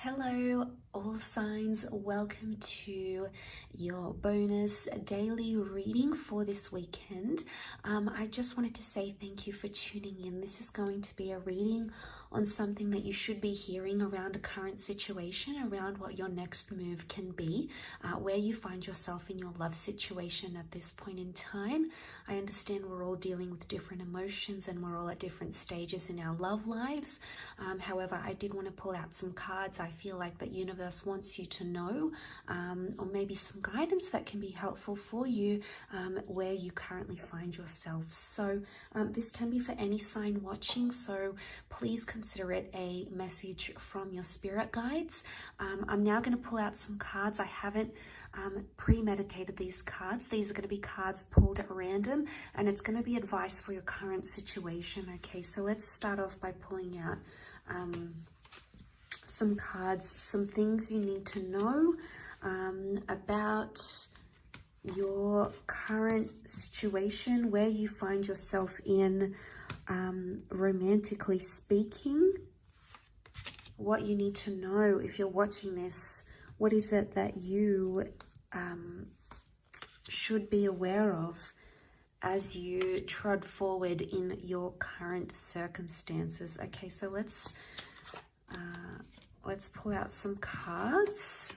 Hello, all signs. Welcome to your bonus daily reading for this weekend. I just wanted to say thank you for tuning in. This is going to be a reading on something that you should be hearing around a current situation, around what your next move can be, where you find yourself in your love situation at this point in time. I understand we're all dealing with different emotions and we're all at different stages in our love lives. However, I did want to pull out some cards. I feel like the universe wants you to know, or maybe some guidance that can be helpful for you where you currently find yourself. So this can be for any sign watching, so please consider it a message from your spirit guides. I'm now going to pull out some cards. I haven't premeditated these cards. These are going to be cards pulled at random, and it's going to be advice for your current situation. Okay, so let's start off by pulling out some cards, some things you need to know about your current situation, where you find yourself in, romantically speaking, what you need to know if you're watching this. What is it that you should be aware of as you trod forward in your current circumstances? Okay, so let's pull out some cards.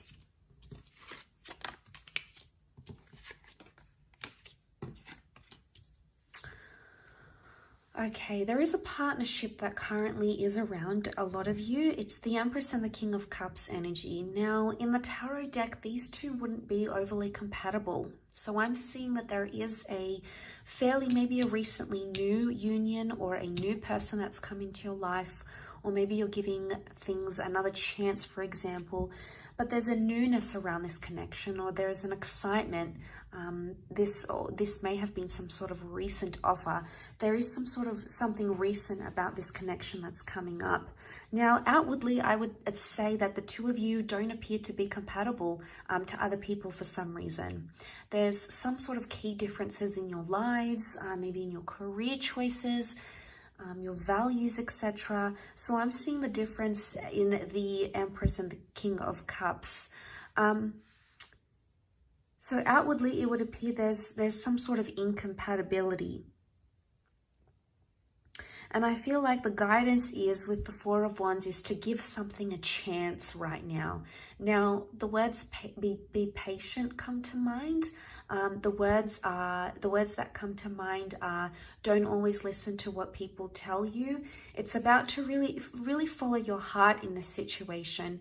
Okay, there is a partnership that currently is around a lot of you. It's the Empress and the King of Cups energy. Now, in the tarot deck, these two wouldn't be overly compatible. So I'm seeing that there is a maybe a recently new union or a new person that's come into your life, or maybe you're giving things another chance, for example, but there's a newness around this connection, or there's an excitement. This may have been some sort of recent offer. There is some sort of something recent about this connection that's coming up. Now, outwardly, I would say that the two of you don't appear to be compatible to other people for some reason. There's some sort of key differences in your lives, maybe in your career choices, your values, etc. So I'm seeing the difference in the Empress and the King of Cups. So outwardly, it would appear there's some sort of incompatibility. And I feel like the guidance is, with the Four of Wands, is to give something a chance right now. Now, the words be patient come to mind. The words that come to mind are, don't always listen to what people tell you. It's about to really follow your heart in this situation.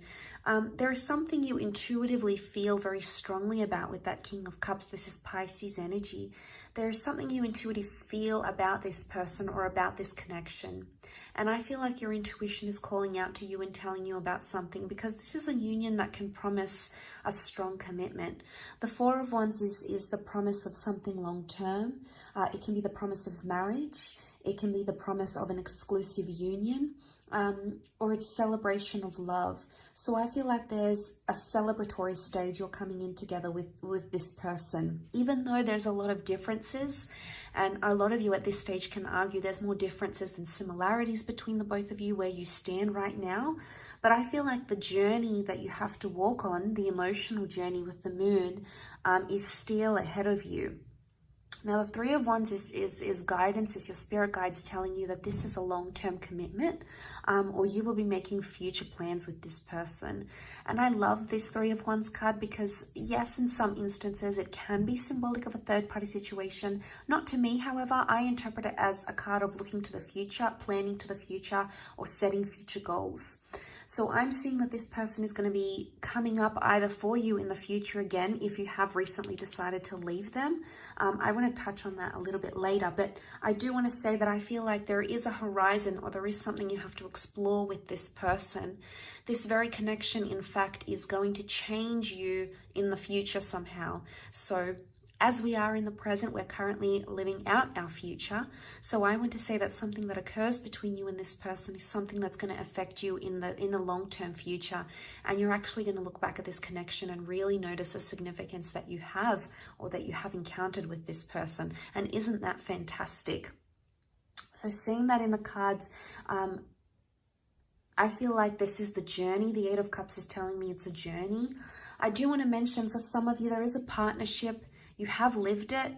There is something you intuitively feel very strongly about with that King of Cups. This is Pisces energy. There is something you intuitively feel about this person or about this connection. And I feel like your intuition is calling out to you and telling you about something, because this is a union that can promise a strong commitment. The Four of Wands is the promise of something long-term. It can be the promise of marriage. It can be the promise of an exclusive union, or it's celebration of love. So I feel like there's a celebratory stage you're coming in together with this person. Even though there's a lot of differences, and a lot of you at this stage can argue there's more differences than similarities between the both of you where you stand right now. But I feel like the journey that you have to walk on, the emotional journey with the moon, is still ahead of you. Now, the Three of Wands is guidance, is your spirit guides telling you that this is a long-term commitment, or you will be making future plans with this person. And I love this Three of Wands card because, yes, in some instances, it can be symbolic of a third-party situation. Not to me, however. I interpret it as a card of looking to the future, planning to the future, or setting future goals. So I'm seeing that this person is going to be coming up either for you in the future again, if you have recently decided to leave them. I want to touch on that a little bit later, but I do want to say that I feel like there is a horizon, or there is something you have to explore with this person. This very connection, in fact, is going to change you in the future somehow. So as we are in the present, we're currently living out our future. So I want to say that something that occurs between you and this person is something that's going to affect you in the long-term future. And you're actually going to look back at this connection and really notice the significance that you have, or that you have encountered with this person. And isn't that fantastic? So seeing that in the cards, I feel like this is the journey. The Eight of Cups is telling me it's a journey. I do want to mention, for some of you, there is a partnership. You have lived it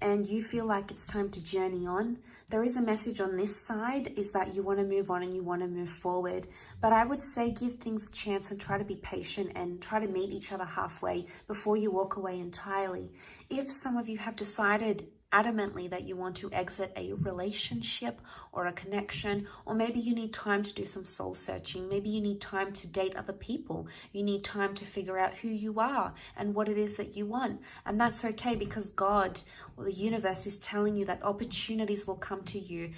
and you feel like it's time to journey on. There is a message on this side, is that you want to move on and you want to move forward. But I would say give things a chance and try to be patient and try to meet each other halfway before you walk away entirely. If some of you have decided adamantly that you want to exit a relationship or a connection, or maybe you need time to do some soul searching, maybe you need time to date other people, you need time to figure out who you are and what it is that you want, and that's okay, because God or the universe is telling you that opportunities will come to you,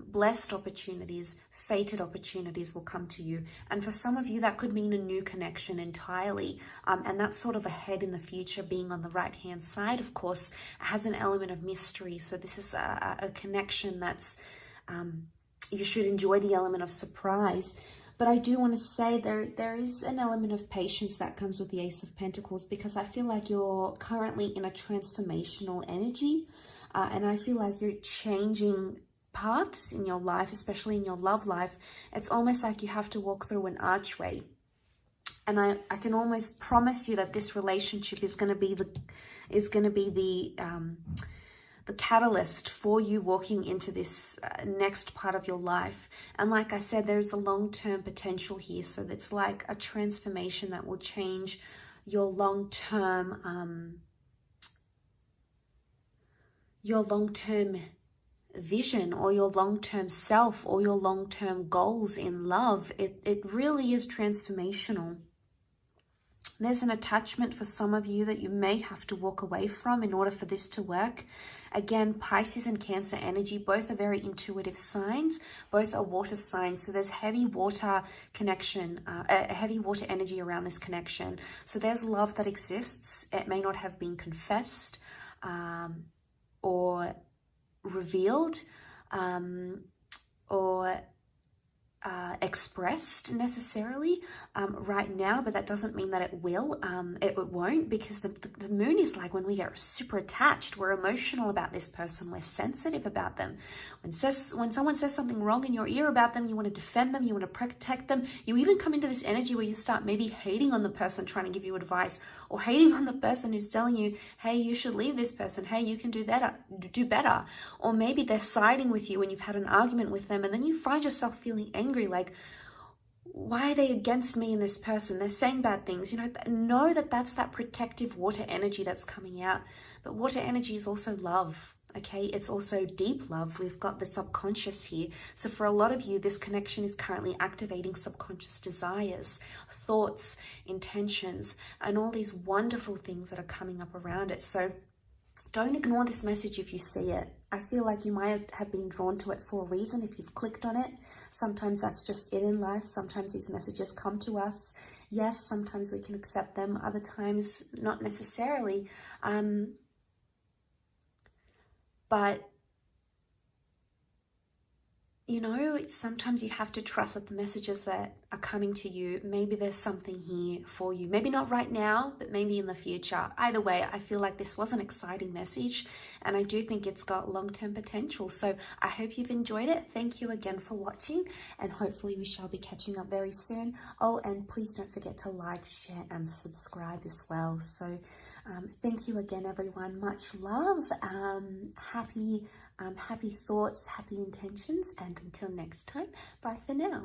blessed opportunities, fated opportunities will come to you. And for some of you, that could mean a new connection entirely, and that's sort of ahead in the future. Being on the right hand side, of course, has an element of mystery, so this is a connection that's you should enjoy the element of surprise. But I do want to say there is an element of patience that comes with the Ace of Pentacles, because I feel like you're currently in a transformational energy, and I feel like you're changing paths in your life, especially in your love life. It's almost like you have to walk through an archway, and I can almost promise you that this relationship is going to be the catalyst for you walking into this next part of your life. And like I said, there's a long-term potential here. So it's like a transformation that will change your long-term vision, or your long-term self, or your long-term goals in love. It really is transformational. There's an attachment for some of you that you may have to walk away from in order for this to work. Again, Pisces and Cancer energy, both are very intuitive signs, both are water signs. So there's heavy water connection, heavy water energy around this connection. So there's love that exists. It may not have been confessed or revealed or expressed necessarily right now, but that doesn't mean that it will. It won't, because the moon is like when we get super attached, we're emotional about this person, we're sensitive about them. When someone says something wrong in your ear about them, you want to defend them, you want to protect them. You even come into this energy where you start maybe hating on the person trying to give you advice, or hating on the person who's telling you, hey, you should leave this person, hey, you can do better. Or maybe they're siding with you when you've had an argument with them, and then you find yourself feeling angry, like, why are they against me and this person? They're saying bad things. Know that that's that protective water energy that's coming out. But water energy is also love, okay? It's also deep love. We've got the subconscious here. So for a lot of you, this connection is currently activating subconscious desires, thoughts, intentions, and all these wonderful things that are coming up around it. So don't ignore this message if you see it. I feel like you might have been drawn to it for a reason if you've clicked on it. Sometimes that's just it in life. Sometimes these messages come to us. Yes, sometimes we can accept them. Other times, not necessarily. But sometimes you have to trust that the messages that are coming to you, maybe there's something here for you. Maybe not right now, but maybe in the future. Either way, I feel like this was an exciting message, and I do think it's got long-term potential. So I hope you've enjoyed it. Thank you again for watching, and hopefully we shall be catching up very soon. Oh, and please don't forget to like, share, and subscribe as well. So thank you again, everyone. Much love. Happy thoughts, happy intentions, and until next time, bye for now.